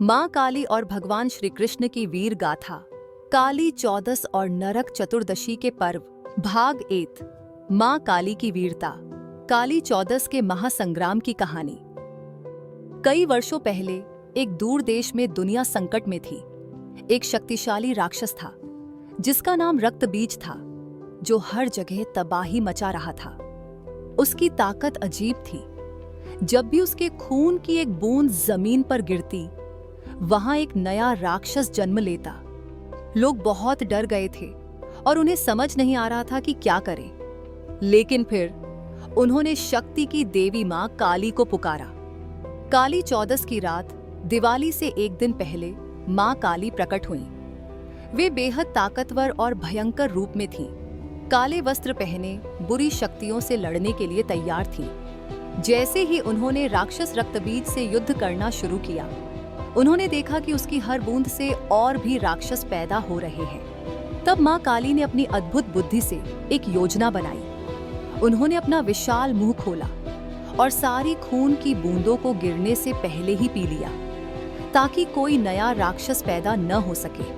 माँ काली और भगवान श्री कृष्ण की वीर गाथा, काली चौदस और नरक चतुर्दशी के पर्व, भाग 8। माँ काली की वीरता, काली चौदस के महासंग्राम की कहानी। कई वर्षों पहले एक दूर देश में दुनिया संकट में थी। एक शक्तिशाली राक्षस था जिसका नाम रक्तबीज था, जो हर जगह तबाही मचा रहा था। उसकी ताकत अजीब थी। जब भी उसके खून की एक बूंद जमीन पर गिरती, वहां एक नया राक्षस जन्म लेता। लोग बहुत डर गए थे और उन्हें समझ नहीं आ रहा था कि क्या करें। लेकिन फिर उन्होंने शक्ति की देवी मां काली को पुकारा। काली चौदस की रात, दिवाली से एक दिन पहले, मां काली प्रकट हुईं। वे बेहद ताकतवर और भयंकर रूप में थीं। काले वस्त्र पहने बुरी शक्तियों से लड़ने के लिए तैयार थीं। जैसे ही उन्होंने राक्षस रक्तबीज से युद्ध करना शुरू किया, उन्होंने देखा कि उसकी हर बूंद से और भी राक्षस पैदा हो रहे हैं। तब मां काली ने अपनी अद्भुत बुद्धि से एक योजना बनाई। उन्होंने अपना विशाल मुंह खोला और सारी खून की बूंदों को गिरने से पहले ही पी लिया, ताकि कोई नया राक्षस पैदा न हो सके।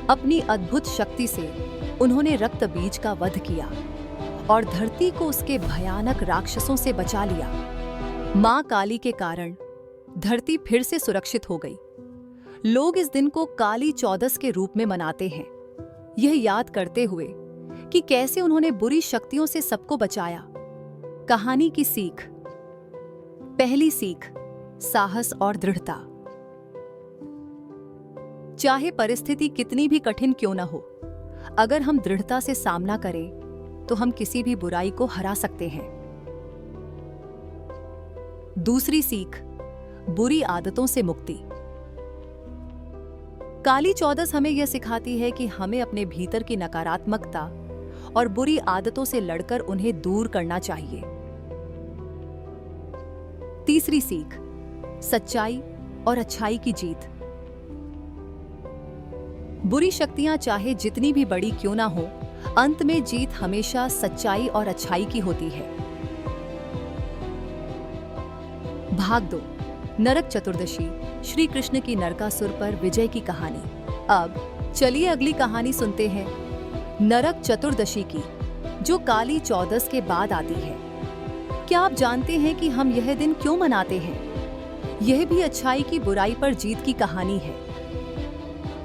अपनी अद्भुत शक्ति से उन्होंने रक्तबीज का वध किया और धरती को उसके भयानक राक्षसों से बचा लिया। मां काली के कारण धरती फिर से सुरक्षित हो गई। लोग इस दिन को काली चौदस के रूप में मनाते हैं, यह याद करते हुए कि कैसे उन्होंने बुरी शक्तियों से सबको बचाया। कहानी की सीख। पहली सीख, साहस और दृढ़ता। चाहे परिस्थिति कितनी भी कठिन क्यों न हो, अगर हम दृढ़ता से सामना करें तो हम किसी भी बुराई को हरा सकते हैं। दूसरी सीख, बुरी आदतों से मुक्ति। काली चौदस हमें यह सिखाती है कि हमें अपने भीतर की नकारात्मकता और बुरी आदतों से लड़कर उन्हें दूर करना चाहिए। तीसरी सीख, सच्चाई और अच्छाई की जीत। बुरी शक्तियां चाहे जितनी भी बड़ी क्यों ना हो, अंत में जीत हमेशा सच्चाई और अच्छाई की होती है। भाग 2, नरक चतुर्दशी, श्री कृष्ण की नरकासुर पर विजय की कहानी। अब चलिए अगली कहानी सुनते हैं, नरक चतुर्दशी की, जो काली चौदस के बाद आती है। क्या आप जानते हैं कि हम यह दिन क्यों मनाते हैं? यह भी अच्छाई की बुराई पर जीत की कहानी है।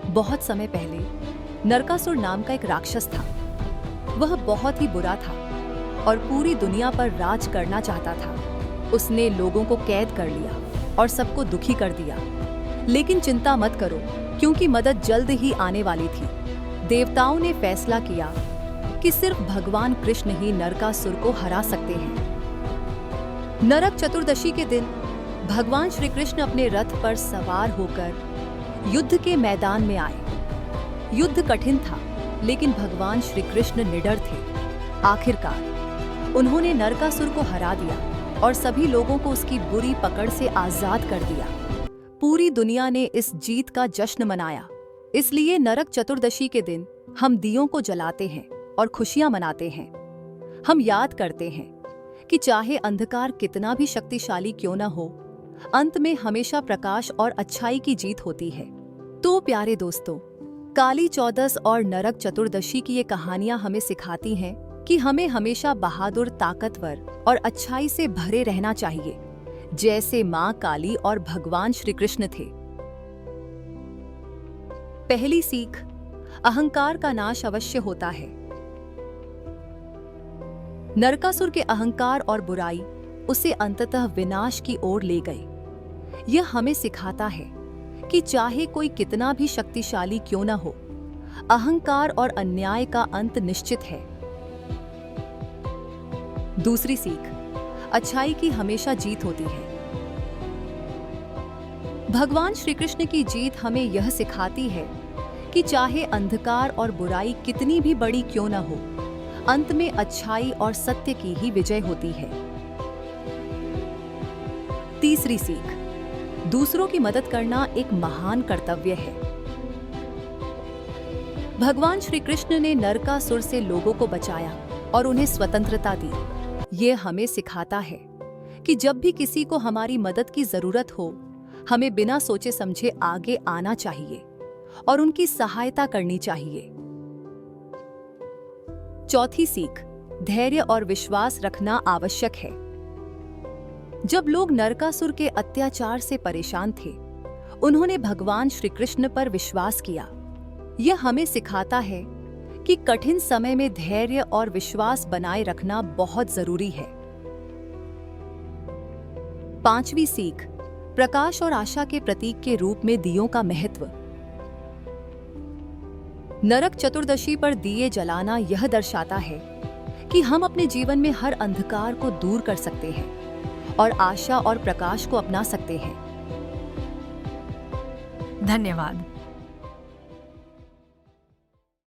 बहुत समय पहले नरकासुर नाम का एक राक्षस था। वह बहुत ही बुरा था और पूरी दुनिया पर राज करना चाहता था। उसने लोगों को कैद कर लिया और सबको दुखी कर दिया। लेकिन चिंता मत करो, क्योंकि मदद जल्द ही आने वाली थी। देवताओं ने फैसला किया कि सिर्फ भगवान कृष्ण ही नरकासुर को हरा सकते हैं। नरक चतुर्दशी के दिन भगवान श्री कृष्ण अपने रथ पर सवार होकर युद्ध के मैदान में आए। युद्ध कठिन था, लेकिन भगवान श्री कृष्ण निडर थे। आखिरकार उन्होंने नरकासुर को हरा दिया और सभी लोगों को उसकी बुरी पकड़ से आजाद कर दिया। पूरी दुनिया ने इस जीत का जश्न मनाया। इसलिए नरक चतुर्दशी के दिन हम दियों को जलाते हैं और खुशियां मनाते हैं। हम याद करते हैं कि चाहे अंधकार कितना भी शक्तिशाली क्यों न हो, अंत में हमेशा प्रकाश और अच्छाई की जीत होती है। तो प्यारे दोस्तों, काली चौदस और नरक चतुर्दशी की ये कहानियां हमें सिखाती हैं कि हमें हमेशा बहादुर, ताकतवर और अच्छाई से भरे रहना चाहिए, जैसे मां काली और भगवान श्री कृष्ण थे। पहली सीख, अहंकार का नाश अवश्य होता है। नरकासुर के अहंकार और बुराई उसे अंततः विनाश की ओर ले गए। यह हमें सिखाता है कि चाहे कोई कितना भी शक्तिशाली क्यों न हो, अहंकार और अन्याय का अंत निश्चित है। दूसरी सीख, अच्छाई की हमेशा जीत होती है। भगवान श्री कृष्ण की जीत हमें यह सिखाती है कि चाहे अंधकार और बुराई कितनी भी बड़ी क्यों न हो, अंत में अच्छाई और सत्य की ही विजय होती है। तीसरी सीख, दूसरों की मदद करना एक महान कर्तव्य है। भगवान श्री कृष्ण ने नरकासुर से लोगों को बचाया और उन्हें स्वतंत्रता दी। यह हमें सिखाता है कि जब भी किसी को हमारी मदद की जरूरत हो, हमें बिना सोचे समझे आगे आना चाहिए और उनकी सहायता करनी चाहिए। चौथी सीख, धैर्य और विश्वास रखना आवश्यक है। जब लोग नरकासुर के अत्याचार से परेशान थे, उन्होंने भगवान श्री कृष्ण पर विश्वास किया। यह हमें सिखाता है कि कठिन समय में धैर्य और विश्वास बनाए रखना बहुत जरूरी है। पांचवी सीख, प्रकाश और आशा के प्रतीक के रूप में दियों का महत्व। नरक चतुर्दशी पर दिए जलाना यह दर्शाता है कि हम अपने जीवन में हर अंधकार को दूर कर सकते हैं और आशा और प्रकाश को अपना सकते हैं। धन्यवाद।